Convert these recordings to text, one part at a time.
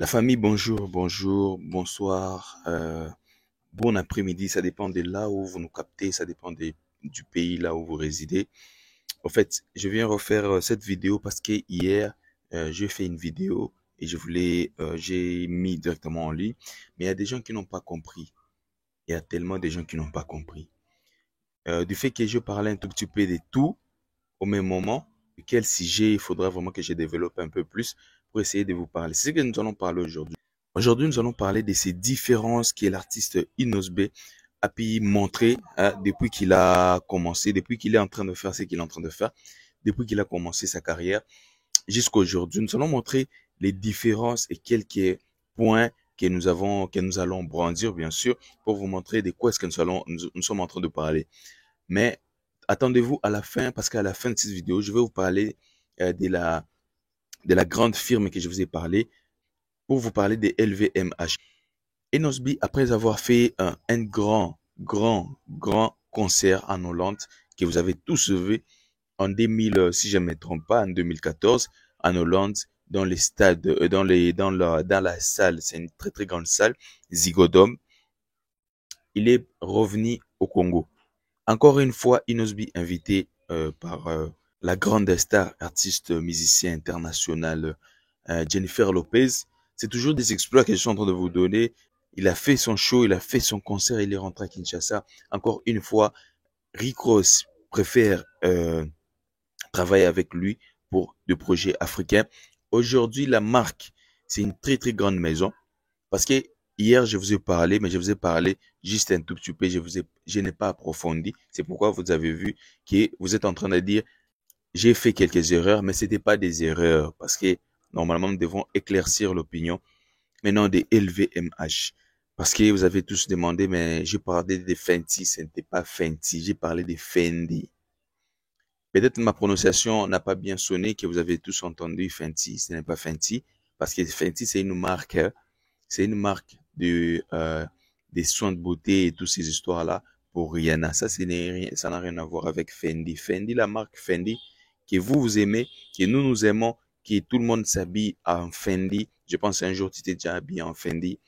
La famille, bonjour, bonjour, bonsoir, bon après-midi, ça dépend de là où vous nous captez, ça dépend du pays là où vous résidez. En fait, je viens refaire cette vidéo parce que hier, j'ai fait une vidéo et j'ai mis directement en ligne, mais il y a des gens qui n'ont pas compris. Il y a tellement de gens qui n'ont pas compris. Du fait que je parlais un tout petit peu de tout au même moment, quel sujet il faudra vraiment que je développe un peu plus pour essayer de vous parler. C'est ce que nous allons parler aujourd'hui. Aujourd'hui, nous allons parler de ces différences que l'artiste Inosbe a pu montrer depuis qu'il a commencé, depuis qu'il est en train de faire ce qu'il est en train de faire, depuis qu'il a commencé sa carrière jusqu'à aujourd'hui. Nous allons montrer les différences et quelques points que nous allons brandir, bien sûr, pour vous montrer de quoi est-ce que nous sommes en train de parler. Mais attendez-vous à la fin, parce qu'à la fin de cette vidéo, je vais vous parler de la grande firme que je vous ai parlé, pour vous parler des LVMH. Enosby, après avoir fait un grand concert en Hollande, que vous avez tous vu en 2000, si je ne me trompe pas, en 2014, en Hollande, dans les stades, dans la salle, c'est une très grande salle, Zigodome, il est revenu au Congo. Encore une fois, Inosby invité par la grande star, artiste, musicien international Jennifer Lopez. C'est toujours des exploits que je suis en train de vous donner. Il a fait son show, il a fait son concert, il est rentré à Kinshasa. Encore une fois, Rick Ross préfère travailler avec lui pour des projets africains. Aujourd'hui, la marque, c'est une très grande maison. Parce que hier, je vous ai parlé, mais je vous ai parlé juste un tout petit peu. Je n'ai pas approfondi. C'est pourquoi vous avez vu que vous êtes en train de dire, j'ai fait quelques erreurs, mais c'était pas des erreurs. Parce que normalement, nous devons éclaircir l'opinion. Maintenant, des LVMH. Parce que vous avez tous demandé, mais j'ai parlé de Fenty, ce n'était pas Fenty. J'ai parlé de Fendi. Peut-être ma prononciation n'a pas bien sonné, que vous avez tous entendu Fenty. Ce n'est pas Fenty. Parce que Fenty, c'est une marque, c'est une marque des soins de beauté et toutes ces histoires-là pour Rihanna. Ça n'a rien à voir avec Fendi. Fendi, la marque Fendi, que vous aimez, que nous aimons, que tout le monde s'habille en Fendi. Je pense un jour tu t'es déjà habillé en Fendi.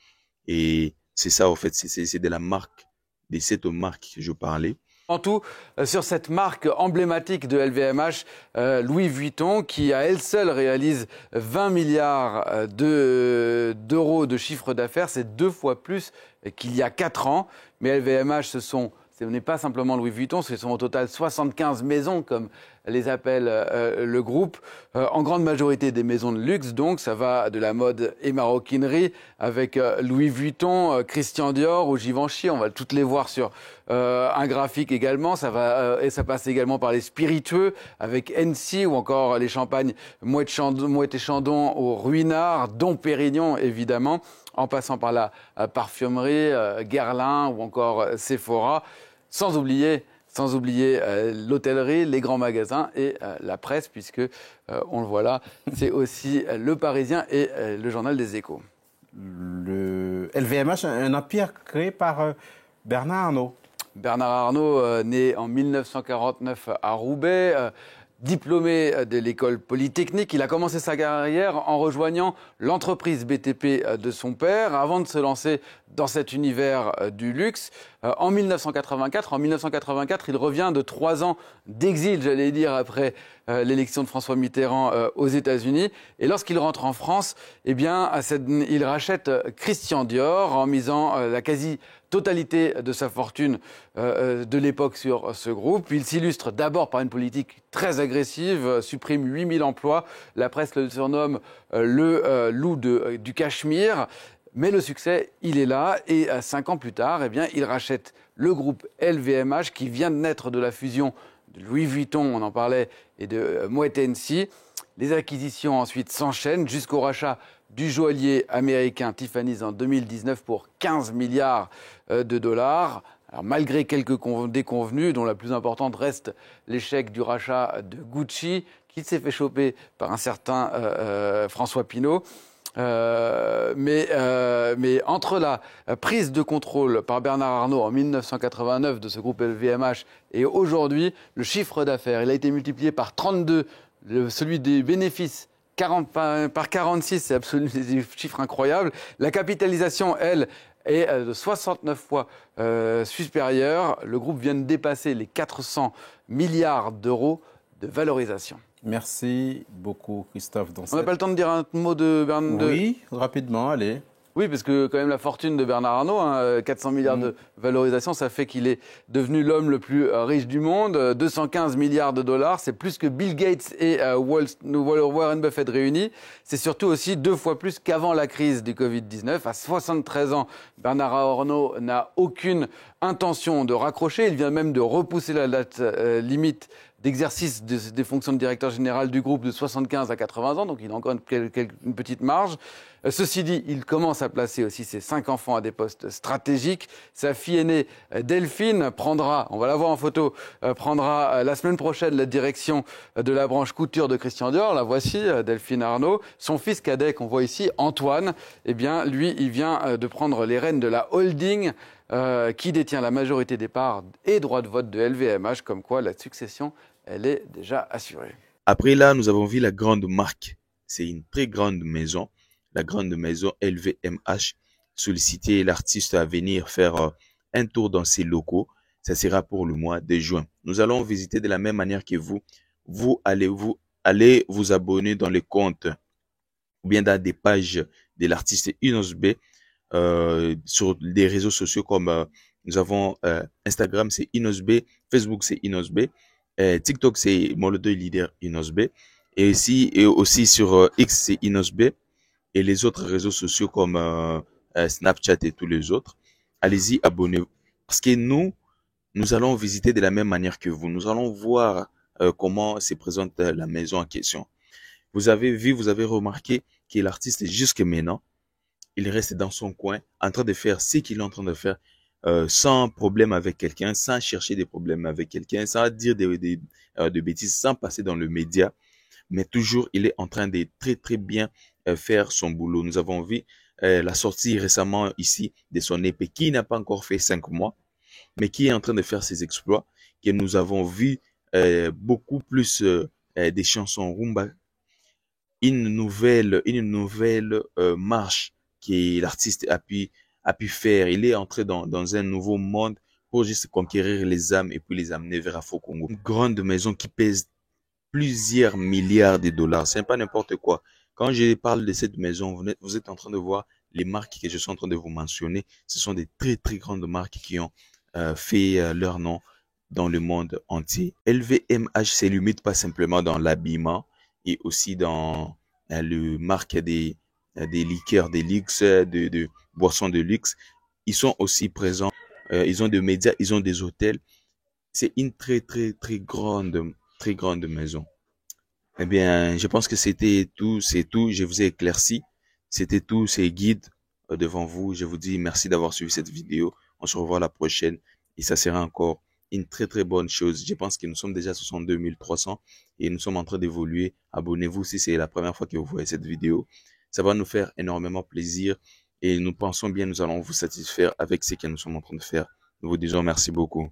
Et c'est ça, en fait, c'est de la marque, de cette marque que je parlais. En tout, sur cette marque emblématique de LVMH, Louis Vuitton, qui à elle seule réalise 20 milliards d'euros de chiffre d'affaires, c'est 2 fois plus qu'il y a 4 ans. Mais LVMH, ce n'est pas simplement Louis Vuitton, ce sont au total 75 maisons, comme les appelle le groupe, en grande majorité des maisons de luxe. Donc ça va de la mode et maroquinerie avec Louis Vuitton, Christian Dior ou Givenchy. On va toutes les voir sur un graphique également. Et ça passe également par les spiritueux avec Hennessy ou encore les champagnes Moët et Chandon au Ruinart, Dom Pérignon évidemment, en passant par la parfumerie, Guerlain ou encore Sephora, sans oublier l'hôtellerie, les grands magasins et la presse, puisque, on le voit là, c'est aussi Le Parisien et le Journal des Échos. Le LVMH, un empire créé par Bernard Arnault. Bernard Arnault, né en 1949 à Roubaix, diplômé de l'école polytechnique, il a commencé sa carrière en rejoignant l'entreprise BTP de son père avant de se lancer dans cet univers du luxe. En 1984, il revient de 3 ans d'exil, j'allais dire, après l'élection de François Mitterrand aux États-Unis. Et lorsqu'il rentre en France, eh bien, il rachète Christian Dior en misant la quasi-totalité de sa fortune de l'époque sur ce groupe. Il s'illustre d'abord par une politique très agressive, supprime 8000 emplois. La presse le surnomme le loup du Cachemire. Mais le succès, il est là. Et 5 ans plus tard, eh bien, il rachète le groupe LVMH qui vient de naître de la fusion de Louis Vuitton, on en parlait, et de Moët Hennessy. Les acquisitions ensuite s'enchaînent jusqu'au rachat du joaillier américain Tiffany's en 2019 pour 15 milliards de dollars. Alors, malgré quelques déconvenues, dont la plus importante reste l'échec du rachat de Gucci, qui s'est fait choper par un certain François Pinault. Mais entre la prise de contrôle par Bernard Arnault en 1989 de ce groupe LVMH et aujourd'hui, le chiffre d'affaires, il a été multiplié par 32, celui des bénéfices par 46, c'est absolument des chiffres incroyables. La capitalisation, elle, est de 69 fois supérieure. Le groupe vient de dépasser les 400 milliards d'euros de valorisation. Merci beaucoup, Christophe. On n'a pas le temps de dire un mot de Bernard? Oui, rapidement, allez. Oui, parce que quand même la fortune de Bernard Arnault, 400 milliards de valorisation, ça fait qu'il est devenu l'homme le plus riche du monde. 215 milliards de dollars, c'est plus que Bill Gates et Warren Buffett réunis. C'est surtout aussi 2 fois plus qu'avant la crise du Covid-19. À 73 ans, Bernard Arnault n'a aucune intention de raccrocher. Il vient même de repousser la date limite d'exercice des fonctions de directeur général du groupe de 75 à 80 ans, donc il a encore une petite marge. Ceci dit, il commence à placer aussi ses 5 enfants à des postes stratégiques. Sa fille aînée, Delphine, prendra, on va la voir en photo, prendra la semaine prochaine la direction de la branche couture de Christian Dior. La voici, Delphine Arnault. Son fils cadet qu'on voit ici, Antoine, eh bien, lui, il vient de prendre les rênes de la holding qui détient la majorité des parts et droits de vote de LVMH, comme quoi la succession, elle est déjà assurée. Après là, nous avons vu la grande marque. C'est une très grande maison. La grande maison LVMH solliciter l'artiste à venir faire un tour dans ses locaux. Ça sera pour le mois de juin. Nous allons visiter de la même manière que vous. Vous allez vous abonner dans les comptes ou bien dans des pages de l'artiste Inosbe sur des réseaux sociaux comme nous avons Instagram, c'est Inosbe, Facebook, c'est Inosbe, TikTok, c'est Molodo Leader Inosbe, et aussi sur X, c'est Inosbe, et les autres réseaux sociaux comme Snapchat et tous les autres. Allez-y, abonnez-vous. Parce que nous allons visiter de la même manière que vous. Nous allons voir comment se présente la maison en question. Vous avez remarqué que l'artiste, jusque maintenant, il reste dans son coin, en train de faire ce qu'il est en train de faire, sans problème avec quelqu'un, sans chercher des problèmes avec quelqu'un, sans dire de bêtises, sans passer dans le média. Mais toujours, il est en train de très, très bien faire son boulot. Nous avons vu la sortie récemment ici de son épée qui n'a pas encore fait 5 mois, mais qui est en train de faire ses exploits, que nous avons vu beaucoup plus des chansons rumba, une nouvelle marche que l'artiste a pu faire. Il est entré dans un nouveau monde pour juste conquérir les âmes et puis les amener vers Afro-Congo. Une grande maison qui pèse plusieurs milliards de dollars. C'est pas n'importe quoi. Quand je parle de cette maison, vous êtes en train de voir les marques que je suis en train de vous mentionner. Ce sont des très, très grandes marques qui ont fait leur nom dans le monde entier. LVMH se limite pas simplement dans l'habillement et aussi dans le marque des liqueurs de luxe, de boissons de luxe. Ils sont aussi présents. Ils ont des médias, ils ont des hôtels. C'est une très, très, très grande maison. Eh bien, je pense que c'était tout, c'est tout. Je vous ai éclairci. C'était tout, c'est guide devant vous. Je vous dis merci d'avoir suivi cette vidéo. On se revoit la prochaine et ça sera encore une très, très bonne chose. Je pense que nous sommes déjà à 62 300 et nous sommes en train d'évoluer. Abonnez-vous si c'est la première fois que vous voyez cette vidéo. Ça va nous faire énormément plaisir et nous pensons bien nous allons vous satisfaire avec ce que nous sommes en train de faire. Nous vous disons merci beaucoup.